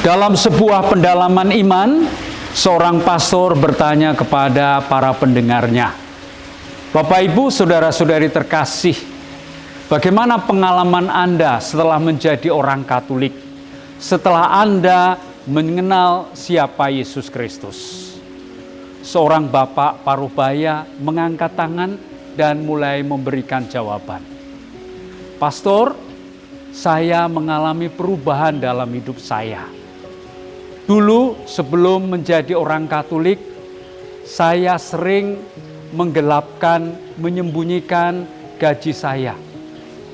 Dalam sebuah pendalaman iman, seorang pastor bertanya kepada para pendengarnya, "Bapak, Ibu, saudara-saudari terkasih, bagaimana pengalaman Anda setelah menjadi orang Katolik, setelah Anda mengenal siapa Yesus Kristus?" Seorang bapak parubaya mengangkat tangan dan mulai memberikan jawaban. "Pastor, saya mengalami perubahan dalam hidup saya. Dulu sebelum menjadi orang Katolik, saya sering menggelapkan, menyembunyikan gaji saya.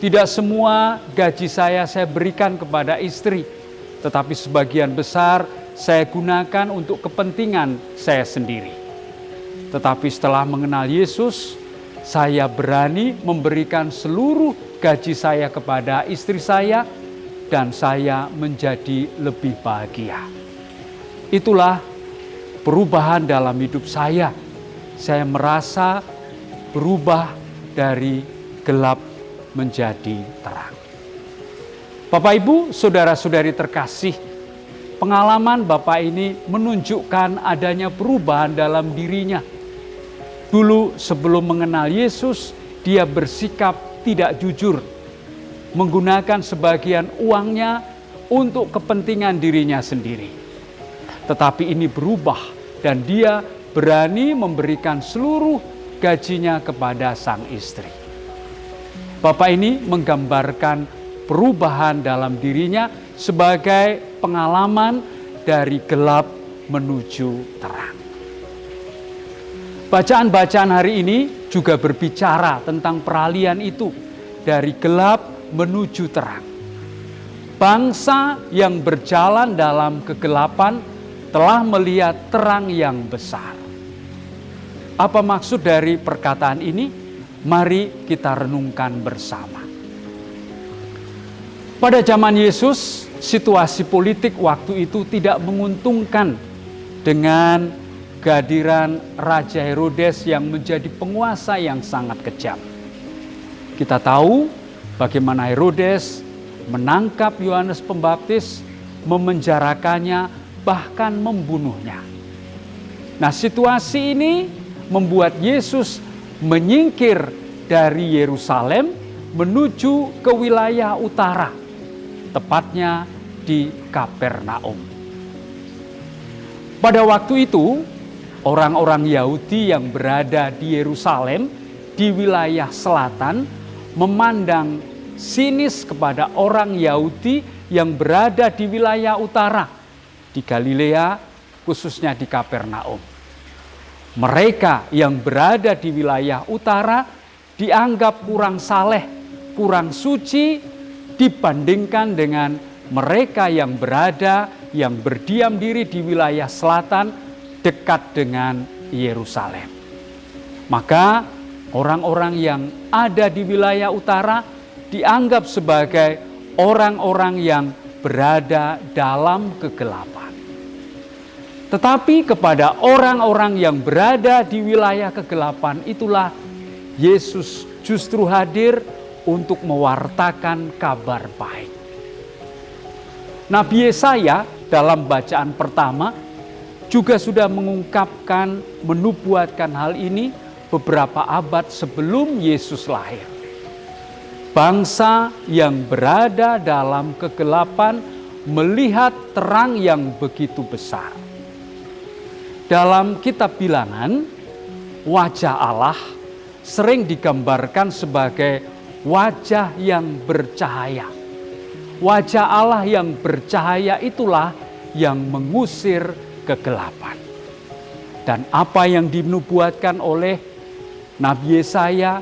Tidak semua gaji saya berikan kepada istri, tetapi sebagian besar saya gunakan untuk kepentingan saya sendiri. Tetapi setelah mengenal Yesus, saya berani memberikan seluruh gaji saya kepada istri saya dan saya menjadi lebih bahagia. Itulah perubahan dalam hidup saya. Saya merasa berubah dari gelap menjadi terang." Bapak, Ibu, saudara-saudari terkasih, pengalaman Bapak ini menunjukkan adanya perubahan dalam dirinya. Dulu sebelum mengenal Yesus, dia bersikap tidak jujur, menggunakan sebagian uangnya untuk kepentingan dirinya sendiri. Tetapi ini berubah dan dia berani memberikan seluruh gajinya kepada sang istri. Bapak ini menggambarkan perubahan dalam dirinya sebagai pengalaman dari gelap menuju terang. Bacaan-bacaan hari ini juga berbicara tentang peralihan itu dari gelap menuju terang. Bangsa yang berjalan dalam kegelapan telah melihat terang yang besar. Apa maksud dari perkataan ini? Mari kita renungkan bersama. Pada zaman Yesus, situasi politik waktu itu tidak menguntungkan dengan kehadiran Raja Herodes yang menjadi penguasa yang sangat kejam. Kita tahu bagaimana Herodes menangkap Yohanes Pembaptis, memenjarakannya, bahkan membunuhnya. Nah, situasi ini membuat Yesus menyingkir dari Yerusalem menuju ke wilayah utara, tepatnya di Kapernaum. Pada waktu itu, orang-orang Yahudi yang berada di Yerusalem, di wilayah selatan, memandang sinis kepada orang Yahudi yang berada di wilayah utara, di Galilea, khususnya di Kapernaum. Mereka yang berada di wilayah utara dianggap kurang saleh, kurang suci dibandingkan dengan mereka yang berdiam diri di wilayah selatan dekat dengan Yerusalem. Maka orang-orang yang ada di wilayah utara dianggap sebagai orang-orang yang berada dalam kegelapan. Tetapi kepada orang-orang yang berada di wilayah kegelapan itulah Yesus justru hadir untuk mewartakan kabar baik. Nabi Yesaya dalam bacaan pertama juga sudah mengungkapkan, menubuatkan hal ini beberapa abad sebelum Yesus lahir. Bangsa yang berada dalam kegelapan melihat terang yang begitu besar. Dalam kitab Bilangan, wajah Allah sering digambarkan sebagai wajah yang bercahaya. Wajah Allah yang bercahaya itulah yang mengusir kegelapan. Dan apa yang dinubuatkan oleh Nabi Yesaya,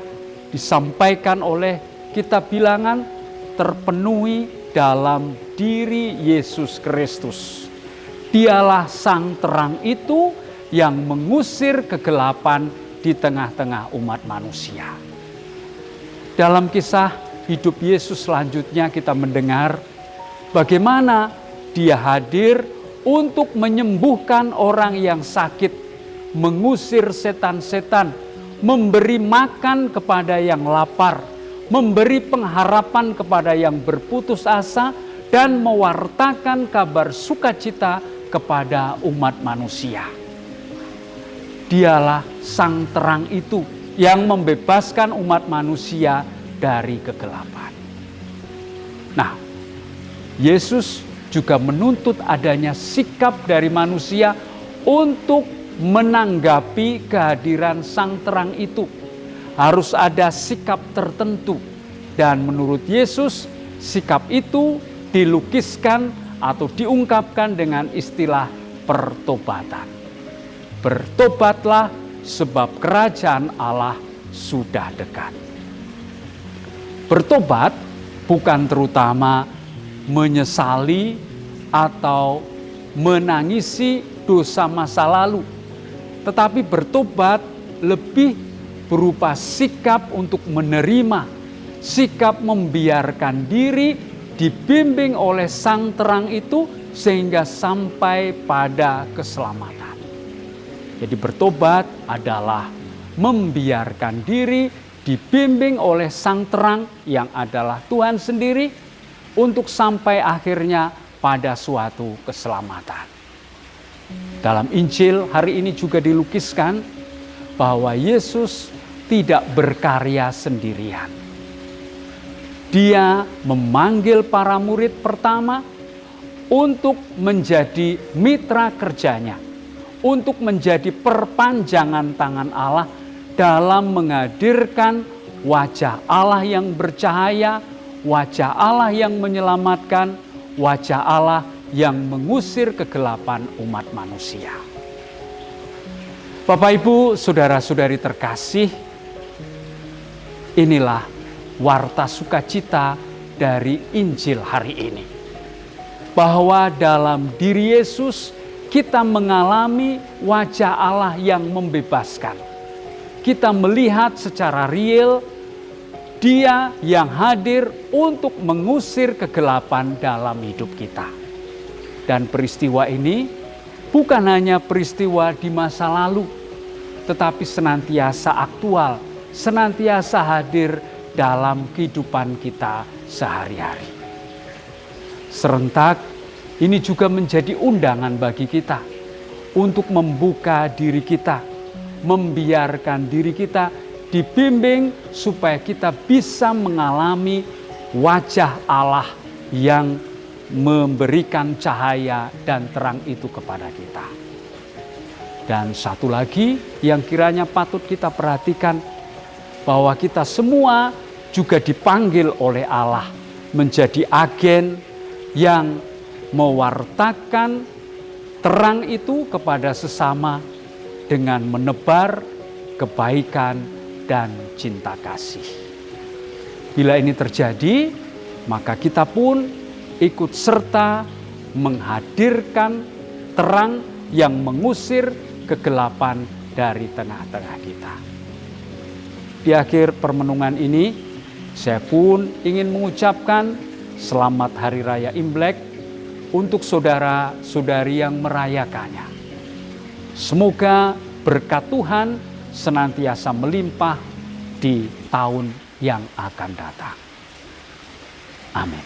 disampaikan oleh kitab Bilangan, terpenuhi dalam diri Yesus Kristus. Dialah sang terang itu yang mengusir kegelapan di tengah-tengah umat manusia. Dalam kisah hidup Yesus selanjutnya kita mendengar bagaimana dia hadir untuk menyembuhkan orang yang sakit, mengusir setan-setan, memberi makan kepada yang lapar, memberi pengharapan kepada yang berputus asa, dan mewartakan kabar sukacita kepada umat manusia. Dialah sang terang itu yang membebaskan umat manusia dari kegelapan. Nah, Yesus juga menuntut adanya sikap dari manusia untuk menanggapi kehadiran sang terang itu. Harus ada sikap tertentu. Dan menurut Yesus, sikap itu dilukiskan atau diungkapkan dengan istilah pertobatan. Bertobatlah sebab kerajaan Allah sudah dekat. Bertobat bukan terutama menyesali atau menangisi dosa masa lalu, tetapi bertobat lebih berupa sikap untuk menerima, sikap membiarkan diri dibimbing oleh sang terang itu sehingga sampai pada keselamatan. Jadi bertobat adalah membiarkan diri dibimbing oleh sang terang yang adalah Tuhan sendiri untuk sampai akhirnya pada suatu keselamatan. Dalam Injil hari ini juga dilukiskan bahwa Yesus tidak berkarya sendirian. Dia memanggil para murid pertama untuk menjadi mitra kerjanya, untuk menjadi perpanjangan tangan Allah dalam menghadirkan wajah Allah yang bercahaya, wajah Allah yang menyelamatkan, wajah Allah yang mengusir kegelapan umat manusia. Bapak, Ibu, saudara-saudari terkasih, inilah warta sukacita dari Injil hari ini. Bahwa dalam diri Yesus kita mengalami wajah Allah yang membebaskan. Kita melihat secara real Dia yang hadir untuk mengusir kegelapan dalam hidup kita. Dan peristiwa ini bukan hanya peristiwa di masa lalu, tetapi senantiasa aktual, senantiasa hadir dalam kehidupan kita sehari-hari. Serentak, ini juga menjadi undangan bagi kita untuk membuka diri kita, membiarkan diri kita dibimbing supaya kita bisa mengalami wajah Allah yang memberikan cahaya dan terang itu kepada kita. Dan satu lagi yang kiranya patut kita perhatikan, bahwa kita semua juga dipanggil oleh Allah menjadi agen yang mewartakan terang itu kepada sesama dengan menebar kebaikan dan cinta kasih. Bila ini terjadi, maka kita pun ikut serta menghadirkan terang yang mengusir kegelapan dari tengah-tengah kita. Di akhir permenungan ini, saya pun ingin mengucapkan selamat Hari Raya Imlek untuk saudara-saudari yang merayakannya. Semoga berkat Tuhan senantiasa melimpah di tahun yang akan datang. Amin.